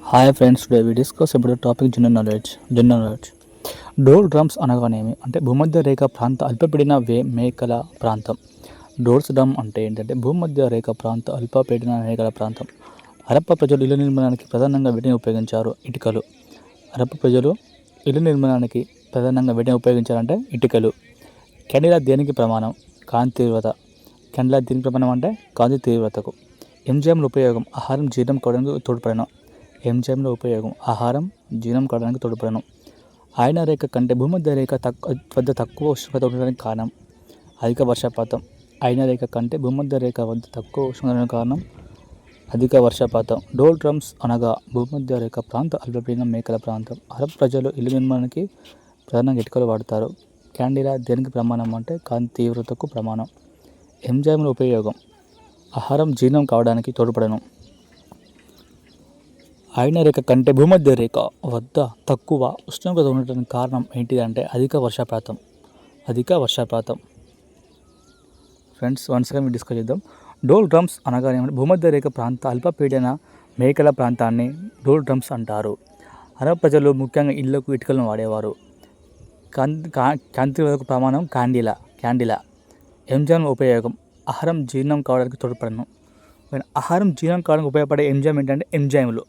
Hi friends, today we discuss about topic general knowledge. Doldrums అనగానేమి అంటే భూమధ్య రేఖ ప్రాంత అల్పపీడన మేఖల ప్రాంతం. డోల్స్ డ్రమ్ అంటే ఏంటంటే భూమధ్య రేఖ ప్రాంత అల్పపీడన మేఖల ప్రాంతం. హరప్ప ప్రజలు ఇల్లు నిర్మాణానికి ప్రధానంగా వీటిని ఉపయోగించారు. ఇటుకలు. హరప్ప ప్రజలు ఇల్లు నిర్మాణానికి ప్రధానంగా వీటిని ఉపయోగించారంటే ఇటుకలు. కెండిలా దేనికి ప్రమాణం? కాంతి తీవ్రత. కెండిలా దేనికి ప్రమాణం అంటే కాంతి తీవ్రతకు. ఎంజైమ్ల ఉపయోగం ఆహారం జీర్ణం కావడానికి తోడ్పడను. ఎంజైమ్ల ఉపయోగం ఆహారం జీర్ణం కావడానికి తోడ్పడను. ఆయన రేఖ కంటే భూమధ్య రేఖ వద్ద తక్కువ ఉష్ణోగ్రత ఉండడానికి కారణం అధిక వర్షపాతం. ఆయన రేఖ కంటే భూమధ్య రేఖ వద్ద తక్కువ ఉష్ణోగ్రత కారణం అధిక వర్షపాతం. డోల్ డ్రమ్స్ అనగా భూమధ్య రేఖ ప్రాంత అల్పపీడన మేఖల ప్రాంతం. అరబ్ ప్రజలు ఇల్లు నిర్మాణానికి ప్రధానంగా ఇటుకలు వాడతారు. క్యాండిలా దేనికి ప్రమాణం అంటే కాంతి తీవ్రతకు ప్రమాణం. ఎంజైమ్ల ఉపయోగం ఆహారం జీర్ణం కావడానికి తోడ్పడను. ఆయన రేఖ కంటే భూమధ్య రేఖ వద్ద తక్కువ ఉష్ణోగ్రత ఉండటానికి కారణం ఏంటిదంటే అధిక వర్షపాతం. ఫ్రెండ్స్, వన్స్ అగైన్ డిస్కస్ చేద్దాం. డోల్ డ్రమ్స్ అనగానే భూమధ్య రేఖ ప్రాంత అల్పపీడన మేఖల ప్రాంతాన్ని డోల్ డ్రమ్స్ అంటారు. అరబ్ ప్రజలు ముఖ్యంగా ఇళ్లకు ఇటుకలను వాడేవారు. కాంతివరకు ప్రమాణం క్యాండిలా. ఎంజైమ్ ఉపయోగం ఆహారం జీర్ణం కావడానికి తోడ్పడను. ఆహారం జీర్ణం కావడానికి ఉపయోగపడే ఎంజైమ్ ఏంటంటే ఎంజైమ్లు.